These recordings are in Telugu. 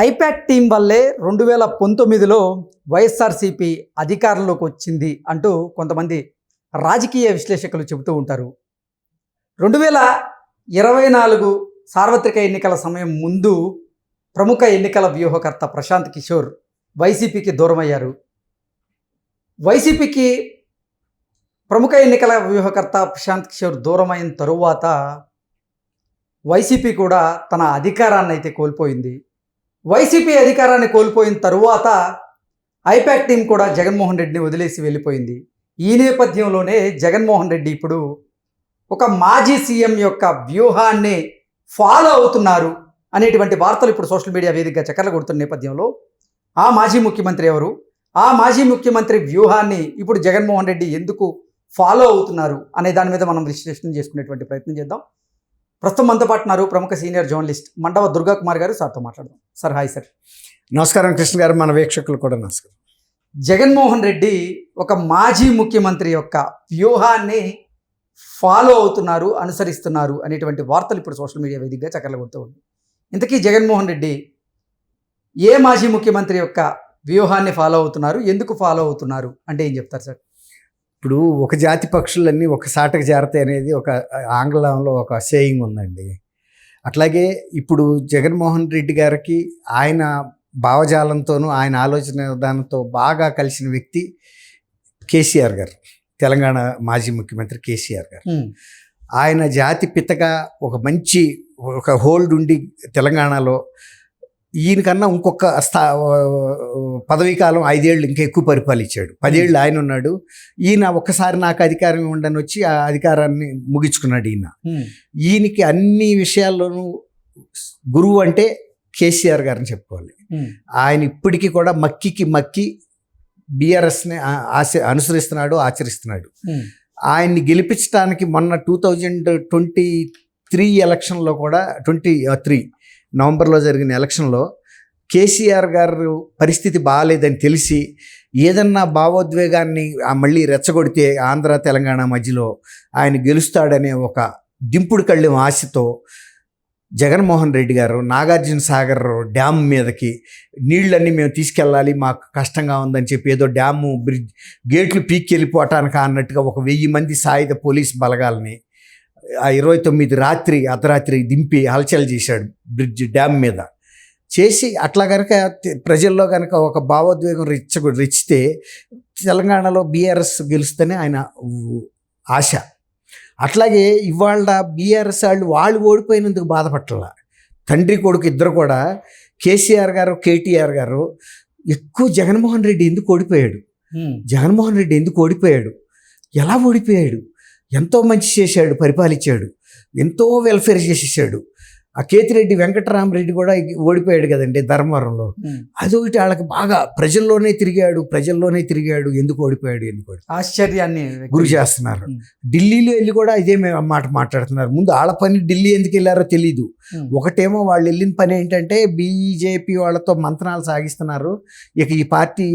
ఐపాక్ టీం వల్లే 2019లో వైఎస్ఆర్సీపీ అధికారంలోకి వచ్చింది అంటూ కొంతమంది రాజకీయ విశ్లేషకులు చెబుతూ ఉంటారు. 2024 సార్వత్రిక ఎన్నికల సమయం ముందు ప్రముఖ ఎన్నికల వ్యూహకర్త ప్రశాంత్ కిషోర్ వైసీపీకి దూరమయ్యారు. వైసీపీకి ప్రముఖ ఎన్నికల వ్యూహకర్త ప్రశాంత్ కిషోర్ దూరమైన తరువాత వైసీపీ కూడా తన అధికారాన్ని అయితే కోల్పోయింది. వైసీపీ అధికారాన్ని కోల్పోయిన తరువాత ఐపాక్ టీం కూడా జగన్మోహన్ రెడ్డిని వదిలేసి వెళ్ళిపోయింది. ఈ నేపథ్యంలోనే జగన్మోహన్ రెడ్డి ఇప్పుడు ఒక మాజీ సీఎం యొక్క వ్యూహాన్ని ఫాలో అవుతున్నారు అనేటువంటి వార్తలు ఇప్పుడు సోషల్ మీడియా వేదికగా చక్కర్లు కొడుతున్న నేపథ్యంలో ఆ మాజీ ముఖ్యమంత్రి ఎవరు, ఆ మాజీ ముఖ్యమంత్రి వ్యూహాన్ని ఇప్పుడు జగన్మోహన్ రెడ్డి ఎందుకు ఫాలో అవుతున్నారు అనే దాని మీద మనం విశ్లేషణ చేసుకునేటువంటి ప్రయత్నం చేద్దాం. ప్రస్తుతం మనతో పాటు ఉన్నారు ప్రముఖ సీనియర్ జర్నలిస్ట్ మండవ దుర్గా కుమార్ గారు. సార్తో మాట్లాడదాం. Sir hi sir. నమస్కారం కృష్ణ గారు, మన వీక్షకులు కూడా నమస్కారం. జగన్మోహన్ రెడ్డి ఒక మాజీ ముఖ్యమంత్రి యొక్క వ్యూహాన్ని ఫాలో అవుతున్నారు, అనుసరిస్తున్నారు అనేటువంటి వార్తలు ఇప్పుడు సోషల్ మీడియా వేదికగా చక్కర్లు కొడుతూ ఉంది. ఇంతకీ జగన్మోహన్ రెడ్డి ఏ మాజీ ముఖ్యమంత్రి యొక్క వ్యూహాన్ని ఫాలో అవుతున్నారు, ఎందుకు ఫాలో అవుతున్నారు అంటే ఏం చెప్తారు సార్? ఇప్పుడు ఒక జాతి పక్షులన్నీ ఒక సాటకు చేరతాయి అనేది ఒక ఆంగ్లంలో ఒక సేయింగ్ ఉందండి. అట్లాగే ఇప్పుడు జగన్మోహన్ రెడ్డి గారికి ఆయన భావజాలంతోనూ ఆయన ఆలోచన విధానంతో బాగా కలిసిన వ్యక్తి కేసీఆర్ గారు, తెలంగాణ మాజీ ముఖ్యమంత్రి కేసీఆర్ గారు. ఆయన జాతి పితగా ఒక మంచి ఒక హోల్డ్ ఉండి తెలంగాణలో ఈయనకన్నా ఇంకొక పదవీ కాలం 5 ఏళ్ళు ఇంకా ఎక్కువ పరిపాలించాడు. 10 ఏళ్ళు ఆయన ఉన్నాడు. ఈయన ఒక్కసారి నాకు అధికారం ఇవ్వండి వచ్చి ఆ అధికారాన్ని ముగించుకున్నాడు. ఈయనకి అన్ని విషయాల్లోనూ గురువు అంటే కేసీఆర్ గారిని చెప్పుకోవాలి. ఆయన ఇప్పటికీ కూడా మక్కి బీఆర్ఎస్ని అనుసరిస్తున్నాడు, ఆచరిస్తున్నాడు. ఆయన్ని గెలిపించడానికి మొన్న 2023 ఎలక్షన్లో కూడా 23 నవంబర్లో జరిగిన ఎలక్షన్లో కేసీఆర్ గారు పరిస్థితి బాగాలేదని తెలిసి ఏదన్నా భావోద్వేగాన్ని మళ్ళీ రెచ్చగొడితే ఆంధ్ర తెలంగాణ మధ్యలో ఆయన గెలుస్తాడనే ఒక దింపుడు కళ్ళెం ఆశతో జగన్మోహన్ రెడ్డి గారు నాగార్జున సాగర్ డ్యామ్ మీదకి నీళ్ళన్నీ మేము తీసుకెళ్ళాలి, మాకు కష్టంగా ఉందని చెప్పి ఏదో డ్యాము బ్రిడ్జ్ గేట్లు పీక్కి వెళ్ళిపోవటానికి అన్నట్టుగా ఒక 1000 మంది సాయుధ పోలీస్ బలగాల్ని ఆ 29 అర్ధరాత్రి దింపి హల్చల్ చేశాడు బ్రిడ్జ్ డ్యామ్ మీద చేసి. అట్లా కనుక ప్రజల్లో కనుక ఒక భావోద్వేగం రెచ్చితే తెలంగాణలో బీఆర్ఎస్ గెలుస్తేనే ఆయన ఆశ. అట్లాగే ఇవాళ బీఆర్ఎస్ వాళ్ళు ఓడిపోయినందుకు బాధపడాల. తండ్రి కొడుకు ఇద్దరు కూడా కేసీఆర్ గారు, కేటీఆర్ గారు ఎక్కువ జగన్మోహన్ రెడ్డి ఎందుకు ఓడిపోయాడు, జగన్మోహన్ రెడ్డి ఎందుకు ఓడిపోయాడు, ఎలా ఓడిపోయాడు, ఎంతో మంచి చేశాడు, పరిపాలించాడు, ఎంతో వెల్ఫేర్ చేసేసాడు. ఆ కేతిరెడ్డి వెంకటరామరెడ్డి కూడా ఓడిపోయాడు కదండి ధర్మవరంలో. అదొకటి వాళ్ళకి బాగా ప్రజల్లోనే తిరిగాడు, ఎందుకు ఓడిపోయాడు ఆశ్చర్యాన్ని గురి చేస్తున్నారు. ఢిల్లీలో వెళ్ళి కూడా ఇదే మాట మాట్లాడుతున్నారు. ముందు వాళ్ళ పని ఢిల్లీ ఎందుకు వెళ్ళారో తెలీదు. ఒకటేమో వాళ్ళు వెళ్ళిన పని ఏంటంటే బీజేపీ వాళ్ళతో మంత్రాలు సాగిస్తున్నారు, ఇక ఈ పార్టీ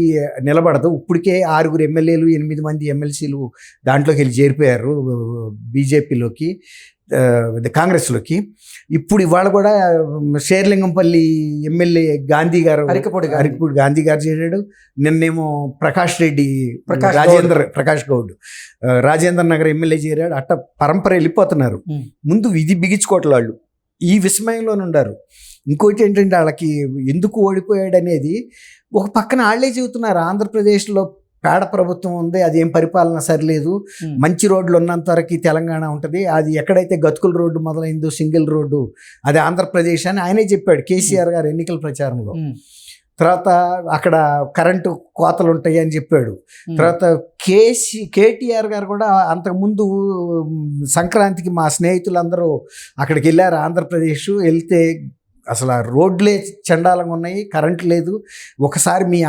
నిలబడదు. ఇప్పటికే 6 ఎమ్మెల్యేలు 8 మంది ఎమ్మెల్సీలు దాంట్లోకి వెళ్ళి చేరిపోయారు బీజేపీలోకి, కాంగ్రెస్లోకి. ఇప్పుడు ఇవాళ కూడా షేర్లింగంపల్లి ఎమ్మెల్యే గాంధీ గారు, అరికపూడి గాంధీ గారు చేశాడు. నిన్నేమో ప్రకాష్ గౌడ్ రాజేంద్ర నగర్ ఎమ్మెల్యే చేరాడు. అట్ట పరంపర వెళ్ళిపోతున్నారు. ముందు విధి బిగించుకోవట్ల వాళ్ళు ఈ విస్మయంలోనే ఉన్నారు. ఇంకోటి ఏంటంటే వాళ్ళకి ఎందుకు ఓడిపోయాడు అనేది ఒక పక్కన వాళ్ళే చెబుతున్నారు. ఆంధ్రప్రదేశ్లో పేడ ప్రభుత్వం ఉంది, అదేం పరిపాలన సరిలేదు, మంచి రోడ్లు ఉన్నంత వరకు తెలంగాణ ఉంటుంది, అది ఎక్కడైతే గతుకుల రోడ్డు మొదలైందో సింగిల్ రోడ్డు అది ఆంధ్రప్రదేశ్ అని ఆయనే చెప్పాడు కేసీఆర్ గారు ఎన్నికల ప్రచారంలో. తర్వాత అక్కడ కరెంటు కోతలు ఉంటాయి అని చెప్పాడు. తర్వాత కేటీఆర్ గారు కూడా అంతకుముందు సంక్రాంతికి మా స్నేహితులందరూ అక్కడికి వెళ్ళారు ఆంధ్రప్రదేశ్. వెళ్తే అసలు ఆ రోడ్లే చండాలంగా ఉన్నాయి, కరెంట్ లేదు, ఒకసారి మీ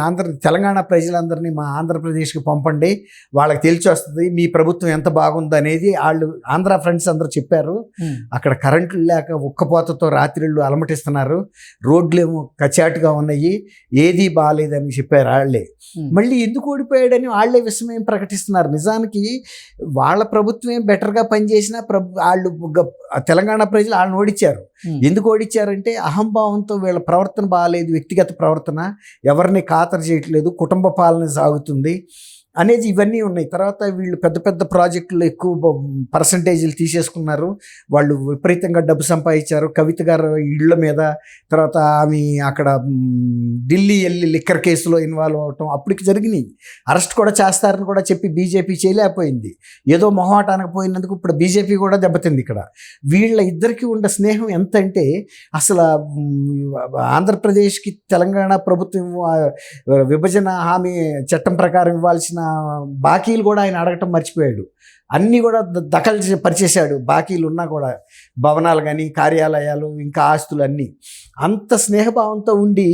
తెలంగాణ ప్రజలందరినీ మా ఆంధ్రప్రదేశ్కి పంపండి, వాళ్ళకి తెలిసి వస్తుంది మీ ప్రభుత్వం ఎంత బాగుంది అనేది వాళ్ళు ఆంధ్ర ఫ్రెండ్స్ అందరూ చెప్పారు. అక్కడ కరెంట్లు లేక ఉక్కపోతతో రాత్రిళ్ళు అలమటిస్తున్నారు, రోడ్లేమో కచాటుగా ఉన్నాయి, ఏదీ బాగాలేదని చెప్పారు వాళ్ళే. మళ్ళీ ఎందుకు ఓడిపోయాడని వాళ్ళే విషయం ప్రకటిస్తున్నారు. నిజానికి వాళ్ళ ప్రభుత్వమే బెటర్గా పనిచేసినా వాళ్ళు తెలంగాణ ప్రజలు వాళ్ళని ఓడించారు. ఎందుకు ఓడించారంటే ఆ అహంభావంతో వీళ్ళ ప్రవర్తన బాగాలేదు, వ్యక్తిగత ప్రవర్తన, ఎవరిని ఖాతరు చేయట్లేదు, కుటుంబ పాలన సాగుతుంది అనేది ఇవన్నీ ఉన్నాయి. తర్వాత వీళ్ళు పెద్ద పెద్ద ప్రాజెక్టులు ఎక్కువ పర్సంటేజీలు తీసేసుకున్నారు, వాళ్ళు విపరీతంగా డబ్బు సంపాదించారు. కవిత గారు ఇళ్ళ మీద, తర్వాత ఆమె అక్కడ ఢిల్లీ వెళ్ళి లిక్కర్ కేసులో ఇన్వాల్వ్ అవటం అప్పటికి జరిగినాయి. అరెస్ట్ కూడా చేస్తారని కూడా చెప్పి బీజేపీ చేయలేకపోయింది. ఏదో మొహమాటానికి పోయినందుకు ఇప్పుడు బీజేపీ కూడా దెబ్బతింది. ఇక్కడ వీళ్ళ ఇద్దరికి ఉన్న స్నేహం ఎంత అంటే అసలు ఆంధ్రప్రదేశ్కి తెలంగాణ ప్రభుత్వం విభజన హామీ చట్టం ప్రకారం ఇవ్వాల్సిన బాకీలు కూడా ఆయన అడగటం మర్చిపోయాడు. అన్నీ కూడా దఖలు పరిచేశాడు. బాకీలు ఉన్నా కూడా భవనాలు కానీ, కార్యాలయాలు, ఇంకా ఆస్తులు అన్నీ. అంత స్నేహభావంతో ఉండి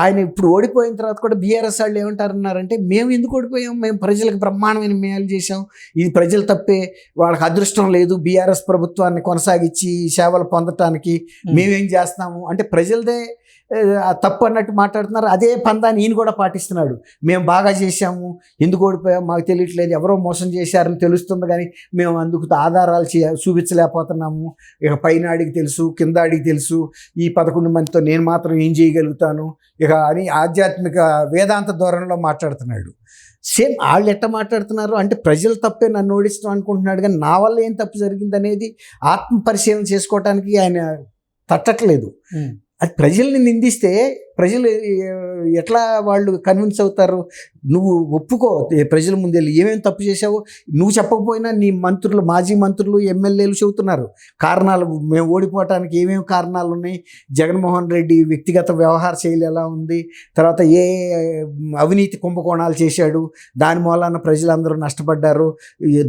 ఆయన ఇప్పుడు ఓడిపోయిన తర్వాత కూడా బీఆర్ఎస్ వాళ్ళు ఏమంటారన్నారంటే, మేము ఎందుకు ఓడిపోయాం, మేము ప్రజలకు బ్రహ్మాండమైన మేలు చేశాం, ఇది ప్రజల తప్పే, వాళ్ళకి అదృష్టం లేదు బీఆర్ఎస్ ప్రభుత్వాన్ని కొనసాగించి సేవలు పొందటానికి, మేమేం చేస్తాము అంటే ప్రజలదే తప్పు అన్నట్టు మాట్లాడుతున్నారు. అదే పందాన్ని ఈయన కూడా పాటిస్తున్నాడు. మేము బాగా చేశాము, ఎందుకు ఓడిపోయాం మాకు తెలియట్లేదు, ఎవరో మోసం చేశారని తెలుస్తుంది కానీ మేము అందుకు ఆధారాలు చూపించలేకపోతున్నాము, ఇక పైన అడిగి తెలుసు, కింద అడిగి తెలుసు, ఈ 11 మందితో నేను మాత్రం ఏం చేయగలుగుతాను ఇక అని ఆధ్యాత్మిక వేదాంత ధోరణిలో మాట్లాడుతున్నాడు. సేమ్ వాళ్ళు ఎట్ట మాట్లాడుతున్నారు అంటే ప్రజలు తప్పే నన్ను ఓడిస్తాం అనుకుంటున్నాడు, కానీ నా వల్ల ఏం తప్పు జరిగింది అనేది ఆత్మ పరిశీలన చేసుకోవటానికి ఆయన తట్టట్లేదు. అది ప్రజల్ని నిందిస్తే ప్రజలు ఎట్లా వాళ్ళు కన్విన్స్ అవుతారు? నువ్వు ఒప్పుకో, ప్రజల ముందు వెళ్ళి ఏమేమి తప్పు చేసావో నువ్వు చెప్పకపోయినా నీ మంత్రులు, మాజీ మంత్రులు, ఎమ్మెల్యేలు చెబుతున్నారు కారణాలు, మేము ఓడిపోవటానికి ఏమేమి కారణాలు ఉన్నాయి, జగన్మోహన్ రెడ్డి వ్యక్తిగత వ్యవహార శైలి ఎలా ఉంది, తర్వాత ఏ అవినీతి కుంభకోణాలు చేశాడు, దాని మూలాన ప్రజలందరూ నష్టపడ్డారు,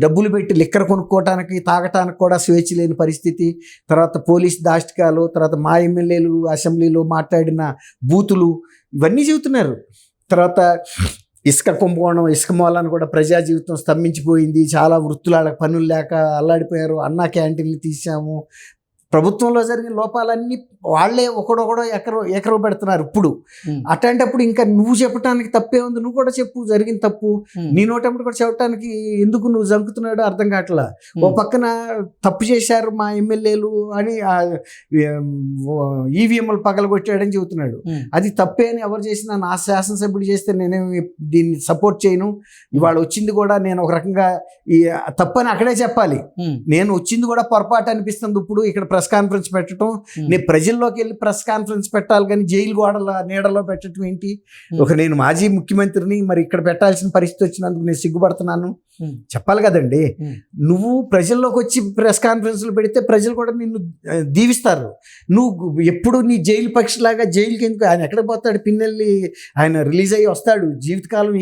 డబ్బులు పెట్టి లిక్కర్ కొనుక్కోవటానికి తాగటానికి కూడా స్వేచ్ఛ లేని పరిస్థితి, తర్వాత పోలీస్ దాష్టికాలు, తర్వాత మా ఎమ్మెల్యేలు అసెంబ్లీలో మాట్లాడిన బూతులు, ఇవన్నీ చెబుతున్నారు. తర్వాత ఇసుక కుంభకోణం, ఇసుక మూలాన్ని కూడా ప్రజా జీవితం స్తంభించిపోయింది, చాలా వృత్తుల పనులు లేక అల్లాడిపోయారు, అన్నా క్యాంటీన్లు తీసాము, ప్రభుత్వంలో జరిగిన లోపాలన్నీ వాళ్ళే ఒకడొకడో ఎకరో పెడుతున్నారు. ఇప్పుడు అట్లాంటప్పుడు ఇంకా నువ్వు చెప్పడానికి తప్పే ఉంది, నువ్వు కూడా చెప్పు జరిగిన తప్పు, నీ నోటప్పుడు కూడా చెప్పడానికి ఎందుకు నువ్వు జంకుతున్నాడో అర్థం కావట్లా. ఓ పక్కన తప్పు చేశారు మా ఎమ్మెల్యేలు అని ఈవీఎంలు పగలగొట్టాడని చెబుతున్నాడు. అది తప్పే అని ఎవరు చేసినా, నా శాసనసభ్యుడు చేస్తే నేనేమి దీన్ని సపోర్ట్ చేయను, ఇవాళ వచ్చింది కూడా నేను ఒక రకంగా తప్పని అక్కడే చెప్పాలి, నేను వచ్చింది కూడా పొరపాటు అనిపిస్తుంది. ఇప్పుడు ఇక్కడ ప్రెస్ కాన్ఫరెన్స్ పెట్టడం, నేను ప్రజల్లోకి వెళ్ళి ప్రెస్ కాన్ఫరెన్స్ పెట్టాలి కానీ జైలు గోడల నీడలో పెట్టడం ఏంటి? నేను మాజీ ముఖ్యమంత్రిని, మరి ఇక్కడ పెట్టాల్సిన పరిస్థితి వచ్చినందుకు నేను సిగ్గుపడుతున్నాను చెప్పాలి కదండి. నువ్వు ప్రజల్లోకి వచ్చి ప్రెస్ కాన్ఫరెన్స్లు పెడితే ప్రజలు కూడా నిన్ను దీవిస్తారు. నువ్వు ఎప్పుడు నీ జైలు పక్షిలాగా జైలుకి ఎందుకు? ఆయన ఎక్కడ పోతాడు? పిన్నెల్లి ఆయన రిలీజ్ అయ్యి వస్తాడు, జీవితకాలం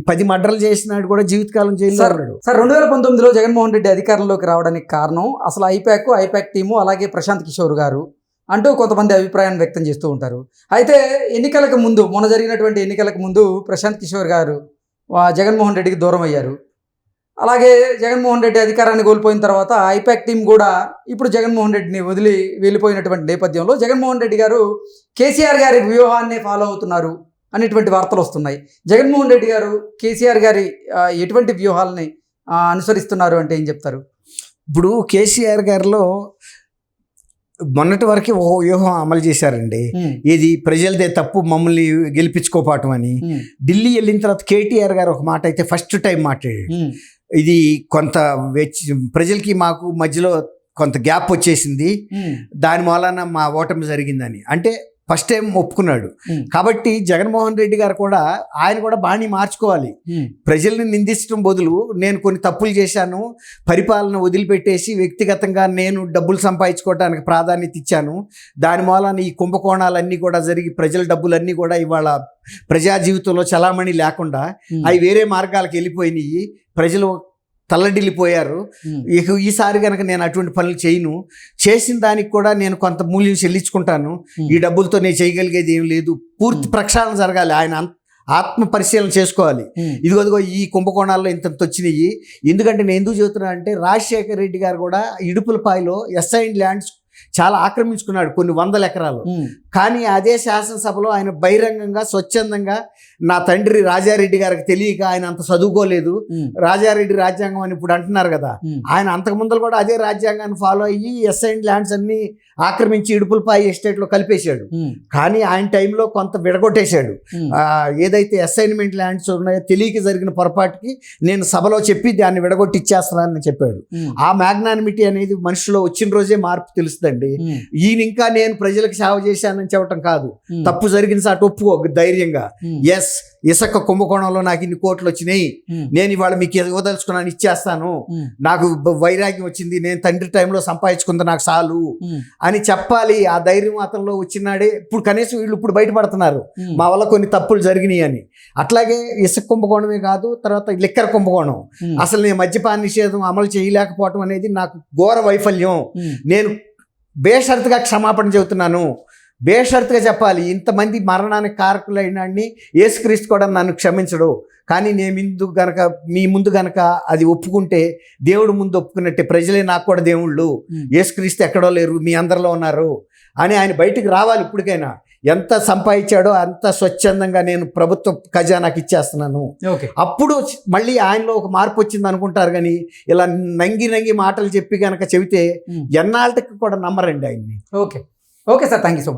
10 మర్డర్లు చేసినాడు కూడా జీవితకాలం జైల్లో ఉన్నాడు. సార్ 2019లో జగన్మోహన్ రెడ్డి అధికారంలోకి రావడానికి కారణం అసలు ఐపాక్ టీము, అలాగే ప్రశాంత్ కిషోర్ గారు అంటూ కొంతమంది అభిప్రాయాన్ని వ్యక్తం చేస్తూ ఉంటారు. అయితే ఎన్నికలకు ముందు, మొన్న జరిగినటువంటి ఎన్నికలకు ముందు ప్రశాంత్ కిషోర్ గారు జగన్మోహన్ రెడ్డికి దూరం అయ్యారు. అలాగే జగన్మోహన్ రెడ్డి అధికారాన్ని కోల్పోయిన తర్వాత ఐపాక్ టీం కూడా ఇప్పుడు జగన్మోహన్ రెడ్డిని వదిలి వెళ్ళిపోయినటువంటి నేపథ్యంలో జగన్మోహన్ రెడ్డి గారు కేసీఆర్ గారి వ్యూహాన్ని ఫాలో అవుతున్నారు అనేటువంటి వార్తలు వస్తున్నాయి. జగన్మోహన్ రెడ్డి గారు కేసీఆర్ గారి ఎటువంటి వ్యూహాలని అనుసరిస్తున్నారు అంటే ఏం చెప్తారు? ఇప్పుడు కేసీఆర్ గారిలో మొన్నటి వరకు ఓ వ్యూహం అమలు చేశారండి. ఇది ప్రజలదే తప్పు, మమ్మల్ని గెలిపించుకోపాటం అని. ఢిల్లీ వెళ్ళిన తర్వాత కేటీఆర్ గారు ఒక మాట అయితే ఫస్ట్ టైం మాట్లాడాడు, ఇది కొంత ప్రజలకి మాకు మధ్యలో కొంత గ్యాప్ వచ్చేసింది, దాని మూలాన మా ఓటమి జరిగిందని. అంటే ఫస్ట్ టైం ఒప్పుకున్నాడు. కాబట్టి జగన్మోహన్ రెడ్డి గారు కూడా ఆయన కూడా బాణీ మార్చుకోవాలి. ప్రజల్ని నిందించడం బదులు నేను కొన్ని తప్పులు చేశాను, పరిపాలన వదిలిపెట్టేసి వ్యక్తిగతంగా నేను డబ్బులు సంపాదించుకోవడానికి ప్రాధాన్యత ఇచ్చాను, దాని మూలాన ఈ కుంభకోణాలన్నీ కూడా జరిగి ప్రజల డబ్బులన్నీ కూడా ఇవాళ ప్రజా జీవితంలో చలామణి లేకుండా అవి వేరే మార్గాలకు వెళ్ళిపోయినాయి, ప్రజలు తల్లడిల్లిపోయారు, ఇక ఈసారి కనుక నేను అటువంటి పనులు చేయను, చేసిన దానికి కూడా నేను కొంత మూల్యం చెల్లించుకుంటాను, ఈ డబ్బులతో నేను చేయగలిగేది ఏం లేదు, పూర్తి ప్రక్షాళన జరగాలి, ఆయన ఆత్మ పరిశీలన చేసుకోవాలి. ఇదిగో ఈ కుంభకోణాల్లో ఇంత వచ్చినాయి. ఎందుకంటే నేను ఎందుకు చెబుతున్నా అంటే రాజశేఖర రెడ్డి గారు కూడా ఇడుపులపాయలో ఎస్ఐన్ ల్యాండ్స్ చాలా ఆక్రమించుకున్నాడు, కొన్ని 100 ఎకరాలు. కానీ అదే శాసనసభలో ఆయన బహిరంగంగా స్వచ్ఛందంగా, నా తండ్రి రాజారెడ్డి గారికి తెలియక, ఆయన అంత చదువుకోలేదు, రాజారెడ్డి రాజ్యాంగం అని ఇప్పుడు అంటున్నారు కదా, ఆయన అంతకు ముందర కూడా అదే రాజ్యాంగాన్ని ఫాలో అయ్యి ఎస్ఐన్ ల్యాండ్స్ అన్ని ఆక్రమించి ఇడుపులపాయ ఎస్టేట్లో కలిపేశాడు. కానీ ఆయన టైంలో కొంత విడగొట్టేశాడు. ఏదైతే అసైన్మెంట్ ల్యాండ్స్ ఉన్నాయో తెలియక జరిగిన పొరపాటుకి నేను సభలో చెప్పి దాన్ని విడగొట్టి ఇచ్చేస్తానని చెప్పాడు. ఆ మ్యాగ్నానిమిటీ అనేది మనిషిలో వచ్చిన రోజే మార్పు తెలుస్తుందండి. ఈయన ఇంకా నేను ప్రజలకు సేవ చేశానని చెప్పటం కాదు, తప్పు జరిగిన సాటి ఒప్పుకో ధైర్యంగా, ఎస్ ఇసుక కుంభకోణంలో నాకు ఇన్ని కోట్లు వచ్చినాయి, నేను ఇవాళ మీకు ఇవ్వదలుచుకున్నాను, ఇచ్చేస్తాను, నాకు వైరాగ్యం వచ్చింది, నేను తండ్రి టైంలో సంపాదించుకుంది నాకు చాలు అని చెప్పాలి. ఆ ధైర్యం అతనిలో వచ్చినాడే ఇప్పుడు కనీసం వీళ్ళు ఇప్పుడు బయటపడుతున్నారు మా వల్ల కొన్ని తప్పులు జరిగినాయి అని. అట్లాగే ఇసుక కుంభకోణమే కాదు, తర్వాత లిక్కర్ కుంభకోణం, అసలు నేను మద్యపాన నిషేధం అమలు చేయలేకపోవటం అనేది నాకు ఘోర వైఫల్యం. నేను బేషరతుగా క్షమాపణ చెబుతున్నాను, బేషరతుగా చెప్పాలి. ఇంతమంది మరణానికి కారకులైనాన్ని యేసుక్రీస్తు కూడా నన్ను క్షమించడు, కానీ నేను మీ ముందు గనక అది ఒప్పుకుంటే దేవుడు ముందు ఒప్పుకున్నట్టే, ప్రజలే నాకు కూడా దేవుళ్ళు, యేసుక్రీస్తు ఎక్కడో లేరు, మీ అందరిలో ఉన్నారు అని ఆయన బయటికి రావాలి. ఇప్పటికైనా ఎంత సంపాదించాడో అంత స్వచ్ఛందంగా నేను ప్రభుత్వ ఖజానాకి ఇచ్చేస్తున్నాను. అప్పుడు మళ్ళీ ఆయనలో ఒక మార్పు వచ్చింది అనుకుంటారు. కానీ ఇలా నంగి మాటలు చెప్పి గనక చెబితే ఎన్నాళ్ళకి కూడా నమ్మరండి ఆయన్ని. Okay sir, thank you so much.